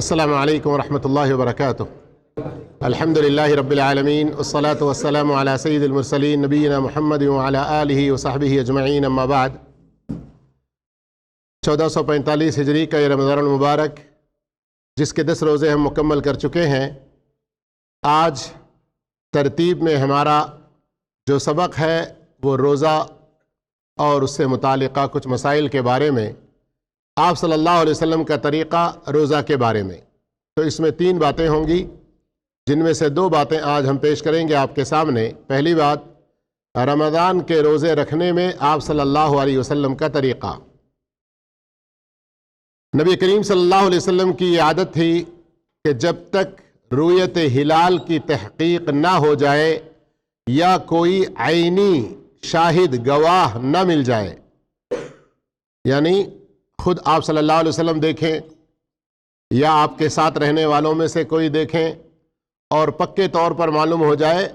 السلام علیکم ورحمۃ اللہ وبرکاتہ۔ الحمد للہ رب العالمین والصلاة والسلام علی سید المرسلین نبینا محمد وعلی آلہ وصحبہ اجمعین، اما بعد۔ 1445 ہجری کا یہ رمضان المبارک، جس کے 10 روزے ہم مکمل کر چکے ہیں، آج ترتیب میں ہمارا جو سبق ہے وہ روزہ اور اس سے متعلقہ کچھ مسائل کے بارے میں، آپ صلی اللہ علیہ وسلم کا طریقہ روزہ کے بارے میں۔ تو اس میں 3 باتیں ہوں گی، جن میں سے 2 باتیں آج ہم پیش کریں گے آپ کے سامنے۔ پہلی بات، رمضان کے روزے رکھنے میں آپ صلی اللہ علیہ وسلم کا طریقہ۔ نبی کریم صلی اللہ علیہ وسلم کی یہ عادت تھی کہ جب تک رؤیت ہلال کی تحقیق نہ ہو جائے یا کوئی عینی شاہد گواہ نہ مل جائے، یعنی خود آپ صلی اللہ علیہ وسلم دیکھیں یا آپ کے ساتھ رہنے والوں میں سے کوئی دیکھیں اور پکے طور پر معلوم ہو جائے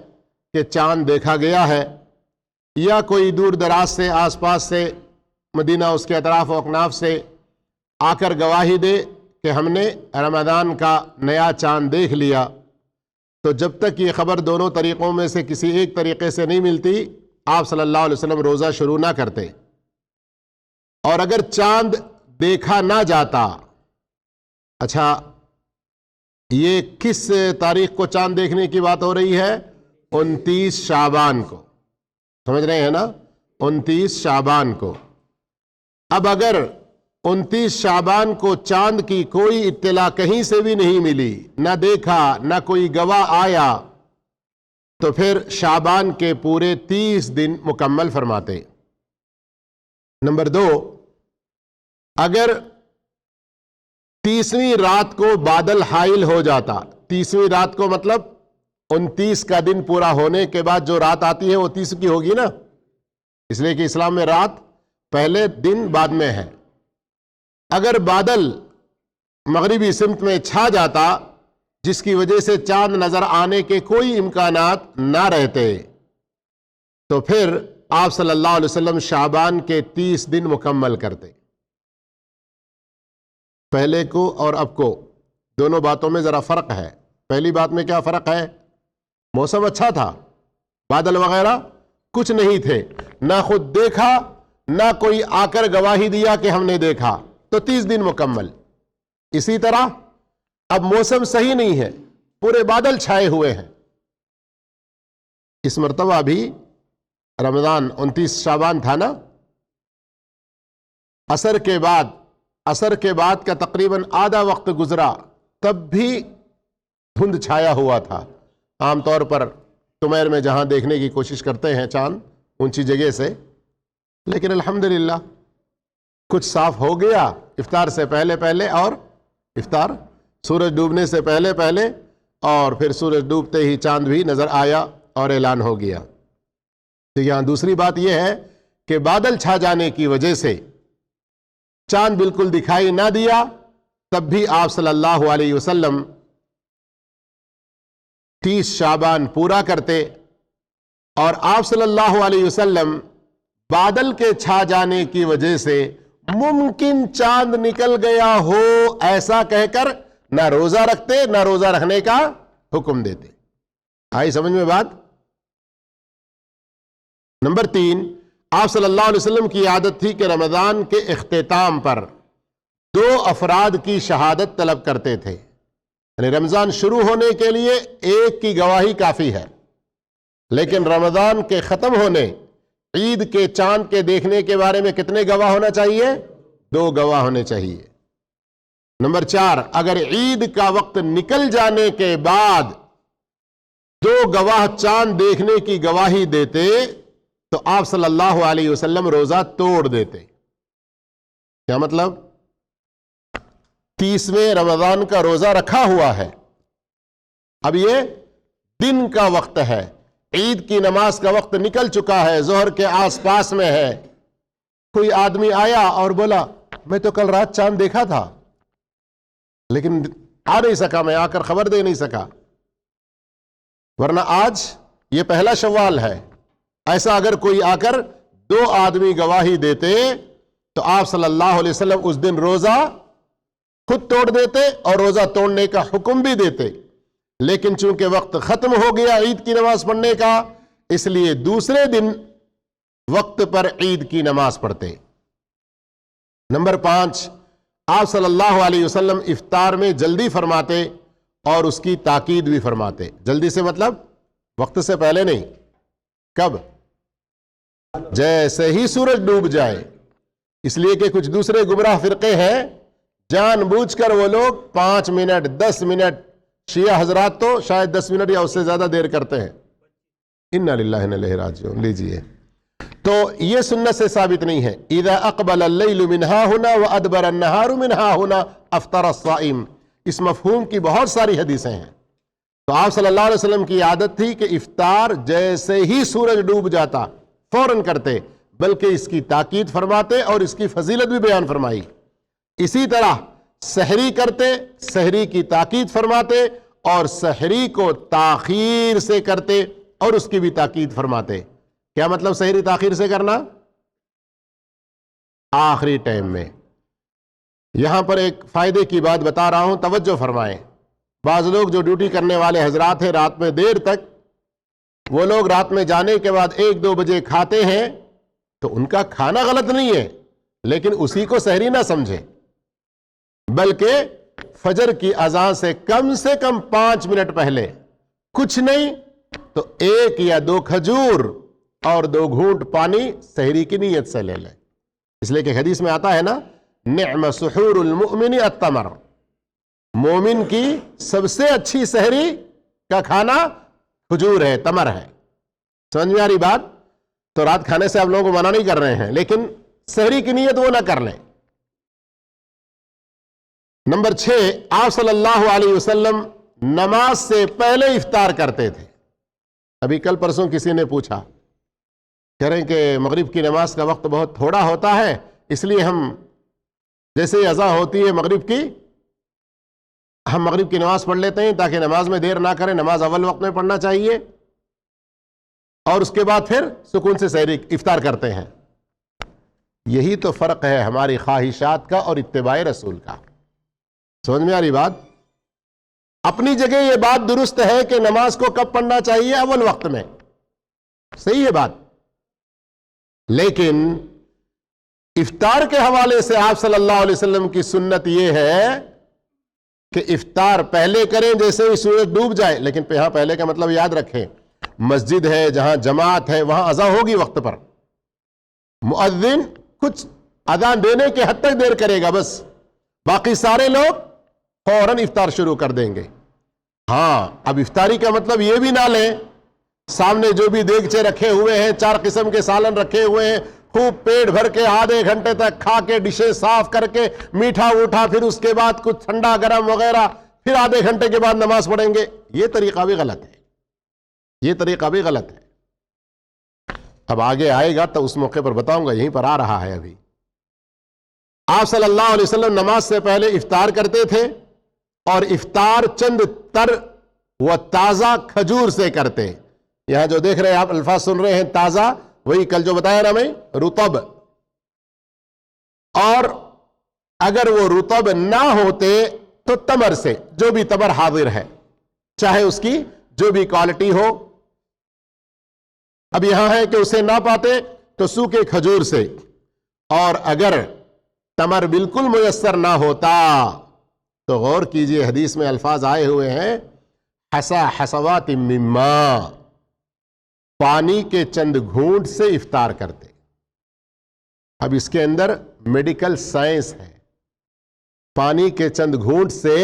کہ چاند دیکھا گیا ہے، یا کوئی دور دراز سے آس پاس سے مدینہ اس کے اطراف و اکناف سے آ کر گواہی دے کہ ہم نے رمضان کا نیا چاند دیکھ لیا، تو جب تک یہ خبر دونوں طریقوں میں سے کسی ایک طریقے سے نہیں ملتی، آپ صلی اللہ علیہ وسلم روزہ شروع نہ کرتے۔ اور اگر چاند دیکھا نہ جاتا، اچھا یہ کس تاریخ کو چاند دیکھنے کی بات ہو رہی ہے؟ 29 شعبان کو، سمجھ رہے ہیں نا؟ 29 شعبان کو۔ اب اگر 29 شعبان کو چاند کی کوئی اطلاع کہیں سے بھی نہیں ملی، نہ دیکھا، نہ کوئی گواہ آیا، تو پھر شعبان کے پورے 30 دن مکمل فرماتے۔ نمبر 2، اگر 30ویں رات کو بادل حائل ہو جاتا، 30ویں رات کو مطلب 29 کا دن پورا ہونے کے بعد جو رات آتی ہے وہ 30 کی ہوگی نا، اس لیے کہ اسلام میں رات پہلے دن بعد میں ہے۔ اگر بادل مغربی سمت میں چھا جاتا جس کی وجہ سے چاند نظر آنے کے کوئی امکانات نہ رہتے، تو پھر آپ صلی اللہ علیہ وسلم شعبان کے 30 دن مکمل کرتے۔ پہلے کو اور اب کو دونوں باتوں میں ذرا فرق ہے۔ پہلی بات میں کیا فرق ہے؟ موسم اچھا تھا، بادل وغیرہ کچھ نہیں تھے، نہ خود دیکھا نہ کوئی آ کر گواہی دیا کہ ہم نے دیکھا، تو 30 دن مکمل۔ اسی طرح اب موسم صحیح نہیں ہے، پورے بادل چھائے ہوئے ہیں، اس مرتبہ بھی رمضان 29 شعبان تھا نا، عصر کے بعد کا تقریباً آدھا وقت گزرا، تب بھی دھند چھایا ہوا تھا۔ عام طور پر تمیر میں جہاں دیکھنے کی کوشش کرتے ہیں چاند اونچی جگہ سے، لیکن الحمدللہ کچھ صاف ہو گیا افطار سے پہلے پہلے، اور افطار سورج ڈوبنے سے پہلے پہلے، اور پھر سورج ڈوبتے ہی چاند بھی نظر آیا اور اعلان ہو گیا۔ تو یہاں دوسری بات یہ ہے کہ بادل چھا جانے کی وجہ سے چاند بالکل دکھائی نہ دیا، تب بھی آپ صلی اللہ علیہ وسلم 30 شعبان پورا کرتے، اور آپ صلی اللہ علیہ وسلم بادل کے چھا جانے کی وجہ سے ممکن چاند نکل گیا ہو ایسا کہہ کر نہ روزہ رکھتے، نہ روزہ رکھنے کا حکم دیتے۔ آئی سمجھ میں بات؟ نمبر 3، آپ صلی اللہ علیہ وسلم کی عادت تھی کہ رمضان کے اختتام پر 2 افراد کی شہادت طلب کرتے تھے، یعنی رمضان شروع ہونے کے لیے ایک کی گواہی کافی ہے، لیکن رمضان کے ختم ہونے، عید کے چاند کے دیکھنے کے بارے میں کتنے گواہ ہونا چاہیے؟ 2 گواہ ہونے چاہیے۔ نمبر 4، اگر عید کا وقت نکل جانے کے بعد 2 گواہ چاند دیکھنے کی گواہی دیتے تو آپ صلی اللہ علیہ وسلم روزہ توڑ دیتے۔ کیا مطلب؟ 30ویں رمضان کا روزہ رکھا ہوا ہے، اب یہ دن کا وقت ہے، عید کی نماز کا وقت نکل چکا ہے، ظہر کے آس پاس میں ہے، کوئی آدمی آیا اور بولا میں تو کل رات چاند دیکھا تھا لیکن آ نہیں سکا، میں آ کر خبر دے نہیں سکا، ورنہ آج یہ پہلا شوال ہے، ایسا اگر کوئی آ کر 2 آدمی گواہی دیتے تو آپ صلی اللہ علیہ وسلم اس دن روزہ خود توڑ دیتے اور روزہ توڑنے کا حکم بھی دیتے، لیکن چونکہ وقت ختم ہو گیا عید کی نماز پڑھنے کا، اس لیے دوسرے دن وقت پر عید کی نماز پڑھتے۔ نمبر 5، آپ صلی اللہ علیہ وسلم افطار میں جلدی فرماتے اور اس کی تاکید بھی فرماتے۔ جلدی سے مطلب وقت سے پہلے نہیں، کب؟ جیسے ہی سورج ڈوب جائے۔ اس لیے کہ کچھ دوسرے گمراہ فرقے ہیں، جان بوجھ کر وہ لوگ 5 منٹ 10 منٹ، شیعہ حضرات تو شاید 10 منٹ یا اس سے زیادہ دیر کرتے ہیں۔ انا للہ و انا الیہ راجعون۔ لیجئے، تو یہ سنت سے ثابت نہیں ہے۔ اذا اقبل اللیل من ها هنا وادبر النهار من ها هنا افطر الصائم، اس مفہوم کی بہت ساری حدیثیں ہیں۔ تو آپ صلی اللہ علیہ وسلم کی عادت تھی کہ افطار جیسے ہی سورج ڈوب جاتا فوراً کرتے، بلکہ اس کی تاکید فرماتے اور اس کی فضیلت بھی بیان فرمائی۔ اسی طرح سحری کرتے، سحری کی تاکید فرماتے، اور سحری کو تاخیر سے کرتے اور اس کی بھی تاکید فرماتے۔ کیا مطلب سحری تاخیر سے کرنا؟ آخری ٹائم میں۔ یہاں پر ایک فائدے کی بات بتا رہا ہوں، توجہ فرمائیں۔ بعض لوگ جو ڈیوٹی کرنے والے حضرات ہیں رات میں دیر تک، وہ لوگ رات میں جانے کے بعد 1-2 بجے کھاتے ہیں، تو ان کا کھانا غلط نہیں ہے، لیکن اسی کو سحری نہ سمجھے، بلکہ فجر کی اذان سے کم 5 منٹ پہلے کچھ نہیں تو 1 یا 2 کھجور اور 2 گھونٹ پانی سحری کی نیت سے لے لیں۔ اس لیے کہ حدیث میں آتا ہے نا، نعم سحور المؤمن التمر، مومن کی سب سے اچھی سحری کا کھانا کھجور ہے، تمر ہے۔ سمجھ میں آ رہی بات؟ تو رات کھانے سے آپ لوگوں کو منع نہیں کر رہے ہیں، لیکن سحری کی نیت وہ نہ کر لیں۔ نمبر 6، آپ صلی اللہ علیہ وسلم نماز سے پہلے افطار کرتے تھے۔ ابھی کل پرسوں کسی نے پوچھا، کہہ رہے ہیں کہ مغرب کی نماز کا وقت بہت تھوڑا ہوتا ہے، اس لیے ہم جیسے ہی اذان ہوتی ہے مغرب کی، ہم مغرب کی نماز پڑھ لیتے ہیں تاکہ نماز میں دیر نہ کریں، نماز اول وقت میں پڑھنا چاہیے، اور اس کے بعد پھر سکون سے سحری افطار کرتے ہیں۔ یہی تو فرق ہے ہماری خواہشات کا اور اتباع رسول کا۔ سمجھ میں آ رہی بات؟ اپنی جگہ یہ بات درست ہے کہ نماز کو کب پڑھنا چاہیے؟ اول وقت میں، صحیح ہے بات، لیکن افطار کے حوالے سے آپ صلی اللہ علیہ وسلم کی سنت یہ ہے کہ افطار پہلے کریں جیسے ہی سورج ڈوب جائے، لیکن یہاں پہلے کا مطلب یاد رکھیں، مسجد ہے جہاں جماعت ہے وہاں اذان ہوگی وقت پر، مؤذن کچھ اذان دینے کے حد تک دیر کرے گا بس، باقی سارے لوگ فوراً افطار شروع کر دیں گے۔ ہاں، اب افطاری کا مطلب یہ بھی نہ لیں سامنے جو بھی دیگچے رکھے ہوئے ہیں، 4 قسم کے سالن رکھے ہوئے ہیں، خوب پیٹ بھر کے آدھے گھنٹے تک کھا کے ڈشیں صاف کر کے میٹھا اٹھا، پھر اس کے بعد کچھ ٹھنڈا گرم وغیرہ، پھر آدھے گھنٹے کے بعد نماز پڑھیں گے، یہ طریقہ بھی غلط ہے، یہ طریقہ بھی غلط ہے۔ اب آگے آئے گا تو اس موقع پر بتاؤں گا، یہیں پر آ رہا ہے ابھی۔ آپ صلی اللہ علیہ وسلم نماز سے پہلے افطار کرتے تھے، اور افطار چند تر و تازہ کھجور سے کرتے۔ یہاں جو دیکھ رہے ہیں آپ الفاظ سن رہے ہیں تازہ، وہی کل جو بتایا نا میں، رطب، اور اگر وہ رطب نہ ہوتے تو تمر سے، جو بھی تمر حاضر ہے، چاہے اس کی جو بھی کوالٹی ہو۔ اب یہاں ہے کہ اسے نہ پاتے تو سوکھے کھجور سے، اور اگر تمر بالکل میسر نہ ہوتا تو غور کیجئے، حدیث میں الفاظ آئے ہوئے ہیں، حسا حسوات من ماء، پانی کے چند گھونٹ سے افطار کرتے۔ اب اس کے اندر میڈیکل سائنس ہے، پانی کے چند گھونٹ سے،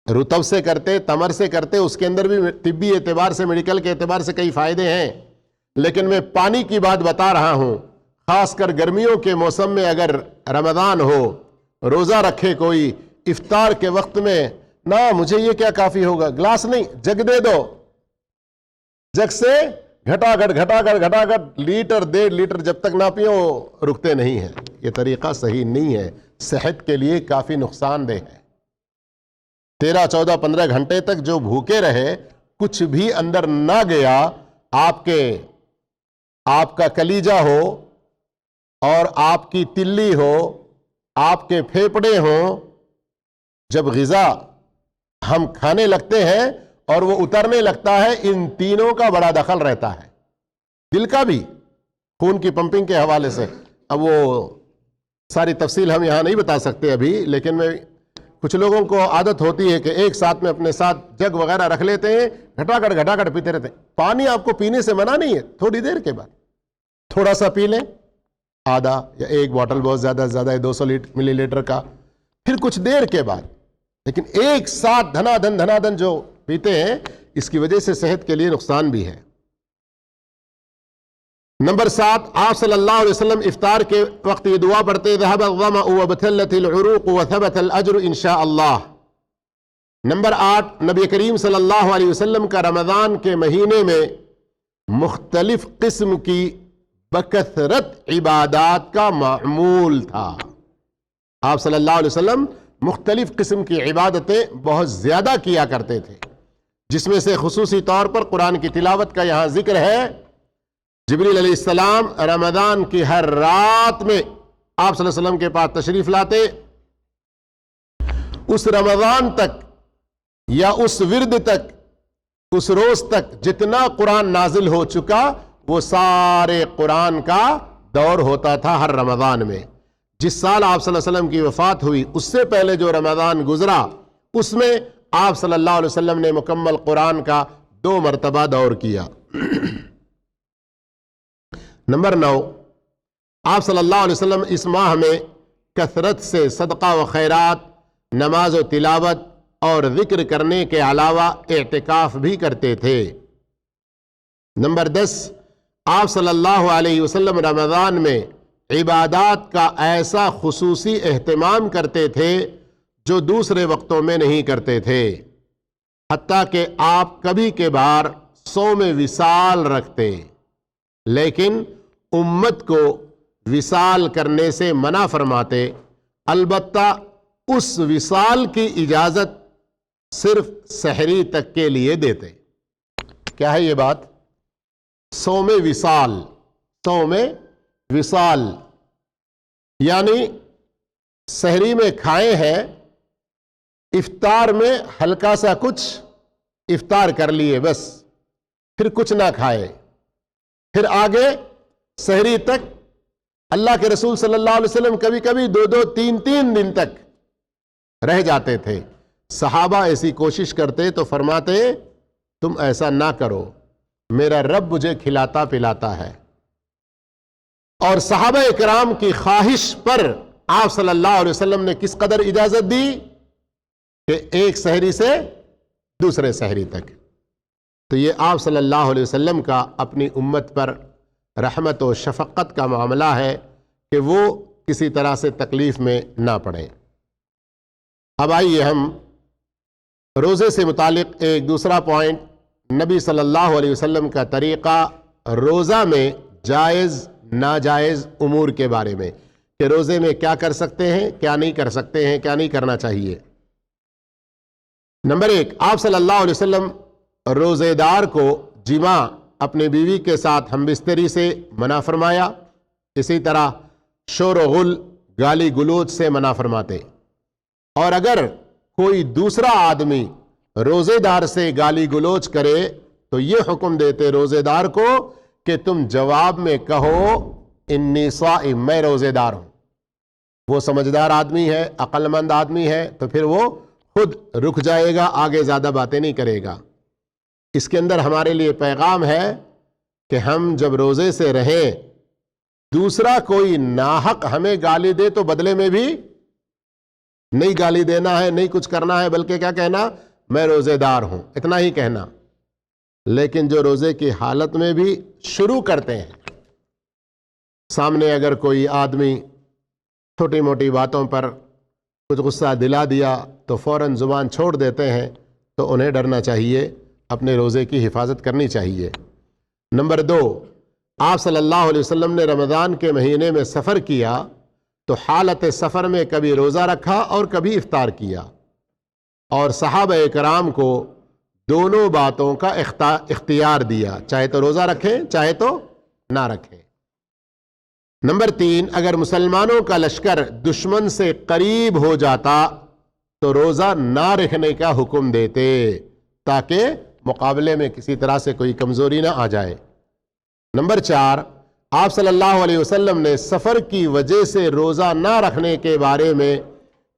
رطب سے کرتے، تمر سے کرتے، اس کے اندر بھی طبی اعتبار سے، میڈیکل کے اعتبار سے کئی فائدے ہیں، لیکن میں پانی کی بات بتا رہا ہوں۔ خاص کر گرمیوں کے موسم میں اگر رمضان ہو، روزہ رکھے کوئی، افطار کے وقت میں، نہ مجھے یہ کیا کافی ہوگا، گلاس نہیں جگ دے دو، جگ سے گھٹا گھٹ لیٹر 1.5 لیٹر جب تک نہ پیو رکتے نہیں ہیں۔ یہ طریقہ صحیح نہیں ہے، صحت کے لیے کافی نقصان دہ ہے۔ 13, 14, 15 گھنٹے تک جو بھوکے رہے، کچھ بھی اندر نہ گیا، آپ کا کلیجہ ہو اور آپ کی تلی ہو آپ کے پھیپھڑے ہوں، جب غذا ہم کھانے لگتے ہیں اور وہ اترنے لگتا ہے، ان تینوں کا بڑا دخل رہتا ہے، دل کا بھی، خون کی پمپنگ کے حوالے سے۔ اب وہ ساری تفصیل ہم یہاں نہیں بتا سکتے ابھی، لیکن میں کچھ لوگوں کو عادت ہوتی ہے کہ ایک ساتھ میں اپنے ساتھ جگ وغیرہ رکھ لیتے ہیں، گھٹا کر پیتے رہتے ہیں۔ پانی آپ کو پینے سے منع نہیں ہے، تھوڑی دیر کے بعد تھوڑا سا پی لیں، آدھا یا ایک بوٹل، بہت زیادہ سے زیادہ 200 ملی لیٹر کا، پھر کچھ دیر کے بعد۔ لیکن ایک ساتھ دھنا دھن جو پیتے ہیں، اس کی وجہ سے صحت کے لیے نقصان بھی ہے۔ نمبر 7، آپ صلی اللہ علیہ وسلم افطار کے وقت یہ دعا پڑھتے، ذهب الظمأ وابتلت العروق وثبت الاجر ان شاء اللہ۔ نمبر 8، نبی کریم صلی اللہ علیہ وسلم کا رمضان کے مہینے میں مختلف قسم کی بکثرت عبادات کا معمول تھا۔ آپ صلی اللہ علیہ وسلم مختلف قسم کی عبادتیں بہت زیادہ کیا کرتے تھے، جس میں سے خصوصی طور پر قرآن کی تلاوت کا یہاں ذکر ہے۔ جبریل علیہ السلام رمضان کی ہر رات میں آپ صلی اللہ علیہ وسلم کے پاس تشریف لاتے، اس رمضان تک یا اس ورد تک، اس روز تک جتنا قرآن نازل ہو چکا، وہ سارے قرآن کا دور ہوتا تھا ہر رمضان میں۔ جس سال آپ صلی اللہ علیہ وسلم کی وفات ہوئی، اس سے پہلے جو رمضان گزرا، اس میں آپ صلی اللہ علیہ وسلم نے مکمل قرآن کا 2 مرتبہ دور کیا۔ نمبر 9، آپ صلی اللہ علیہ وسلم اس ماہ میں کثرت سے صدقہ و خیرات، نماز و تلاوت اور ذکر کرنے کے علاوہ اعتکاف بھی کرتے تھے۔ نمبر 10، آپ صلی اللہ علیہ وسلم رمضان میں عبادات کا ایسا خصوصی اہتمام کرتے تھے جو دوسرے وقتوں میں نہیں کرتے تھے، حتیٰ کہ آپ کبھی کبھار صوم وصال رکھتے، لیکن امت کو وصال کرنے سے منع فرماتے، البتہ اس وصال کی اجازت صرف سحری تک کے لیے دیتے۔ کیا ہے یہ بات؟ صوم وصال، صوم وصال یعنی سحری میں کھائے ہیں، افطار میں ہلکا سا کچھ افطار کر لیے بس، پھر کچھ نہ کھائے، پھر آگے سحری تک۔ اللہ کے رسول صلی اللہ علیہ وسلم کبھی کبھی 2 3 دن تک رہ جاتے تھے۔ صحابہ ایسی کوشش کرتے تو فرماتے، تم ایسا نہ کرو، میرا رب مجھے کھلاتا پلاتا ہے۔ اور صحابہ اکرام کی خواہش پر آپ صلی اللہ علیہ وسلم نے کس قدر اجازت دی کہ ایک سحری سے دوسرے سحری تک۔ تو یہ آپ صلی اللہ علیہ وسلم کا اپنی امت پر رحمت و شفقت کا معاملہ ہے کہ وہ کسی طرح سے تکلیف میں نہ پڑے۔ اب آئیے ہم روزے سے متعلق ایک دوسرا پوائنٹ، نبی صلی اللہ علیہ وسلم کا طریقہ روزہ میں جائز ناجائز امور کے بارے میں، کہ روزے میں کیا کر سکتے ہیں، کیا نہیں کر سکتے ہیں، کیا نہیں کرنا چاہیے۔ نمبر 1، آپ صلی اللہ علیہ وسلم روزے دار کو جماع اپنے بیوی کے ساتھ ہم بستری سے منع فرمایا، اسی طرح شور و غل، گالی گلوچ سے منع فرماتے۔ اور اگر کوئی دوسرا آدمی روزے دار سے گالی گلوچ کرے تو یہ حکم دیتے روزے دار کو کہ تم جواب میں کہو انی صائم، میں روزے دار ہوں۔ وہ سمجھدار آدمی ہے، عقل مند آدمی ہے، تو پھر وہ خود رک جائے گا، آگے زیادہ باتیں نہیں کرے گا۔ اس کے اندر ہمارے لیے پیغام ہے کہ ہم جب روزے سے رہیں، دوسرا کوئی ناحق ہمیں گالی دے تو بدلے میں بھی نہیں گالی دینا ہے، نہیں کچھ کرنا ہے، بلکہ کیا کہنا، میں روزے دار ہوں، اتنا ہی کہنا۔ لیکن جو روزے کی حالت میں بھی شروع کرتے ہیں، سامنے اگر کوئی آدمی چھوٹی موٹی باتوں پر کچھ غصہ دلا دیا تو فوراً زبان چھوڑ دیتے ہیں، تو انہیں ڈرنا چاہیے، اپنے روزے کی حفاظت کرنی چاہیے۔ نمبر 2، آپ صلی اللہ علیہ وسلم نے رمضان کے مہینے میں سفر کیا تو حالت سفر میں کبھی روزہ رکھا اور کبھی افطار کیا، اور صحابہ کرام کو دونوں باتوں کا اختیار دیا، چاہے تو روزہ رکھیں چاہے تو نہ رکھیں۔ نمبر 3، اگر مسلمانوں کا لشکر دشمن سے قریب ہو جاتا تو روزہ نہ رکھنے کا حکم دیتے تاکہ مقابلے میں کسی طرح سے کوئی کمزوری نہ آ جائے۔ نمبر 4، آپ صلی اللہ علیہ وسلم نے سفر کی وجہ سے روزہ نہ رکھنے کے بارے میں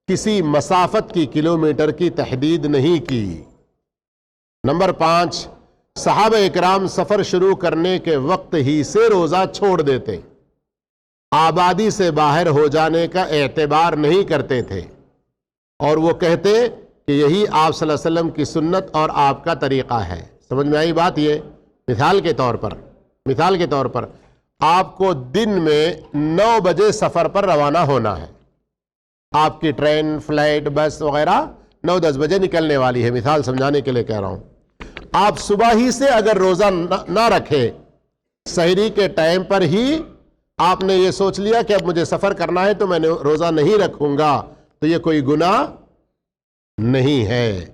کسی مسافت کی کلومیٹر کی تحدید نہیں کی۔ نمبر 5، صحابہ اکرام سفر شروع کرنے کے وقت ہی سے روزہ چھوڑ دیتے، آبادی سے باہر ہو جانے کا اعتبار نہیں کرتے تھے، اور وہ کہتے کہ یہی آپ صلی اللہ علیہ وسلم کی سنت اور آپ کا طریقہ ہے۔ سمجھ میں آئی بات؟ یہ مثال کے طور پر آپ کو دن میں 9 بجے سفر پر روانہ ہونا ہے، آپ کی ٹرین، فلائٹ، بس وغیرہ 9-10 بجے نکلنے والی ہے، مثال سمجھانے کے لیے کہہ رہا ہوں۔ آپ صبح ہی سے اگر روزہ نہ رکھے، سحری کے ٹائم پر ہی آپ نے یہ سوچ لیا کہ اب مجھے سفر کرنا ہے تو میں روزہ نہیں رکھوں گا، تو یہ کوئی گناہ نہیں ہے۔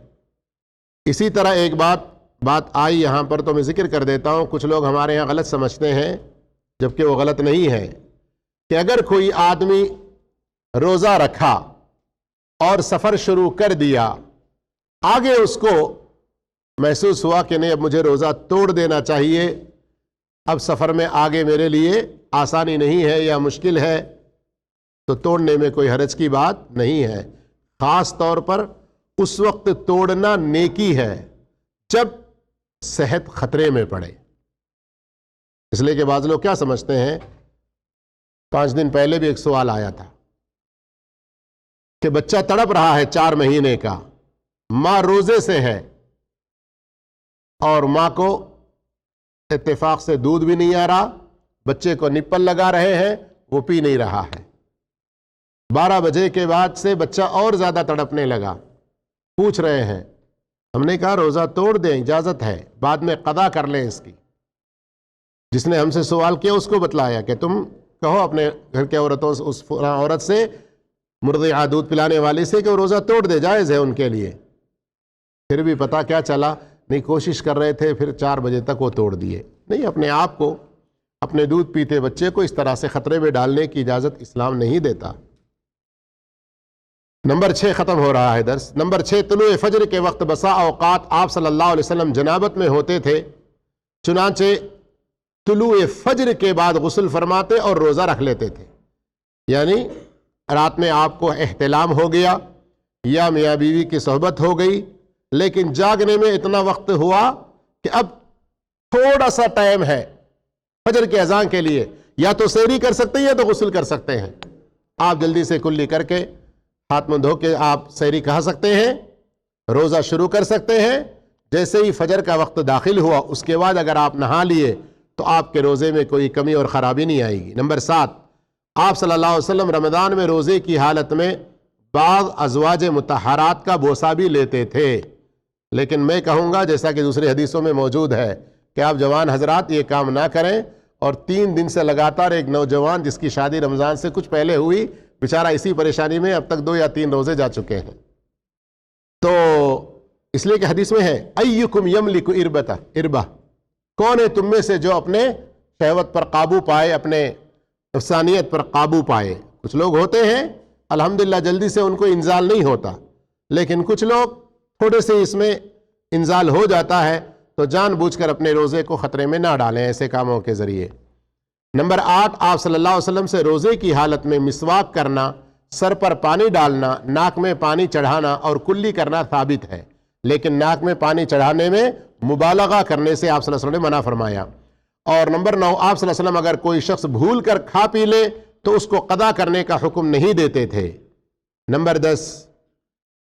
اسی طرح ایک بات آئی یہاں پر تو میں ذکر کر دیتا ہوں، کچھ لوگ ہمارے یہاں غلط سمجھتے ہیں جبکہ وہ غلط نہیں ہے، کہ اگر کوئی آدمی روزہ رکھا اور سفر شروع کر دیا، آگے اس کو محسوس ہوا کہ نہیں اب مجھے روزہ توڑ دینا چاہیے، اب سفر میں آگے میرے لیے آسانی نہیں ہے یا مشکل ہے، تو توڑنے میں کوئی حرج کی بات نہیں ہے۔ خاص طور پر اس وقت توڑنا نیکی ہے جب صحت خطرے میں پڑے، اس لیے کہ بعض لوگ کیا سمجھتے ہیں، 5 دن پہلے بھی ایک سوال آیا تھا کہ بچہ تڑپ رہا ہے 4 مہینے کا، ماں روزے سے ہے اور ماں کو اتفاق سے دودھ بھی نہیں آ رہا، بچے کو نپل لگا رہے ہیں، وہ پی نہیں رہا ہے۔ 12 بجے کے بعد سے بچہ اور زیادہ تڑپنے لگا، پوچھ رہے ہیں، ہم نے کہا روزہ توڑ دیں، اجازت ہے، بعد میں قضا کر لیں اس کی۔ جس نے ہم سے سوال کیا اس کو بتلایا کہ تم کہو اپنے گھر کے عورتوں سے، اس عورت سے، مرضعہ دودھ پلانے والی سے، کہ وہ روزہ توڑ دے، جائز ہے ان کے لیے۔ پھر بھی پتہ کیا چلا، نہیں کوشش کر رہے تھے، پھر 4 بجے تک وہ توڑ دیے۔ نہیں، اپنے آپ کو، اپنے دودھ پیتے بچے کو اس طرح سے خطرے میں ڈالنے کی اجازت اسلام نہیں دیتا۔ نمبر 6 ختم ہو رہا ہے درس۔ نمبر 6، طلوع فجر کے وقت بسا اوقات آپ صلی اللہ علیہ وسلم جنابت میں ہوتے تھے، چنانچہ طلوع فجر کے بعد غسل فرماتے اور روزہ رکھ لیتے تھے۔ یعنی رات میں آپ کو احتلام ہو گیا یا میاں بیوی کی صحبت ہو گئی، لیکن جاگنے میں اتنا وقت ہوا کہ اب تھوڑا سا ٹائم ہے فجر کے اذان کے لیے، یا تو سحری کر سکتے ہیں یا تو غسل کر سکتے ہیں۔ آپ جلدی سے کلی کر کے ہاتھ منہ دھو کے آپ سحری کھا سکتے ہیں، روزہ شروع کر سکتے ہیں۔ جیسے ہی فجر کا وقت داخل ہوا اس کے بعد اگر آپ نہا لیے تو آپ کے روزے میں کوئی کمی اور خرابی نہیں آئے گی۔ نمبر 7، آپ صلی اللہ علیہ وسلم رمضان میں روزے کی حالت میں بعض ازواج مطہرات کا بوسہ بھی لیتے تھے، لیکن میں کہوں گا جیسا کہ دوسری حدیثوں میں موجود ہے کہ آپ جوان حضرات یہ کام نہ کریں۔ اور 3 دن سے لگاتار ایک نوجوان جس کی شادی رمضان سے کچھ پہلے ہوئی، بیچارہ اسی پریشانی میں اب تک 2 یا 3 روزے جا چکے ہیں۔ تو اس لیے کہ حدیث میں ہے ایکم یملک اربہ، کون ہے تم میں سے جو اپنے شہوت پر قابو پائے، اپنے نفسانیت پر قابو پائے۔ کچھ لوگ ہوتے ہیں الحمدللہ جلدی سے ان کو انزال نہیں ہوتا، لیکن کچھ لوگ تھوڑے سے اس میں انزال ہو جاتا ہے، تو جان بوجھ کر اپنے روزے کو خطرے میں نہ ڈالیں ایسے کاموں کے ذریعے۔ نمبر 8، آپ صلی اللہ علیہ وسلم سے روزے کی حالت میں مسواک کرنا، سر پر پانی ڈالنا، ناک میں پانی چڑھانا اور کلی کرنا ثابت ہے، لیکن ناک میں پانی چڑھانے میں مبالغہ کرنے سے آپ صلی اللہ علیہ وسلم نے منع فرمایا۔ اور نمبر 9، آپ صلی اللہ علیہ وسلم اگر کوئی شخص بھول کر کھا پی لے تو اس کو قضا کرنے کا حکم نہیں دیتے تھے۔ نمبر 10،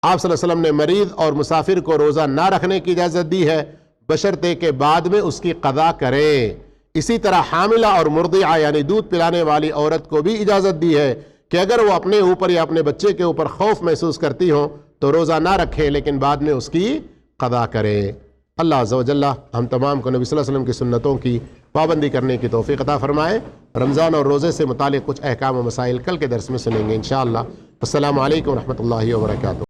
آپ صلی اللہ علیہ وسلم نے مریض اور مسافر کو روزہ نہ رکھنے کی اجازت دی ہے، بشرطے کہ بعد میں اس کی قضا کرے۔ اسی طرح حاملہ اور مرضعہ یعنی دودھ پلانے والی عورت کو بھی اجازت دی ہے کہ اگر وہ اپنے اوپر یا اپنے بچے کے اوپر خوف محسوس کرتی ہوں تو روزہ نہ رکھے، لیکن بعد میں اس کی قضا کرے۔ اللہ عز و جل ہم تمام کو نبی صلی اللہ علیہ وسلم کی سنتوں کی پابندی کرنے کی توفیق عطا فرمائے۔ رمضان اور روزے سے متعلق کچھ احکام و مسائل کل کے درس میں سنیں گے انشاءاللہ۔ السلام علیکم ورحمۃ اللہ وبرکاتہ۔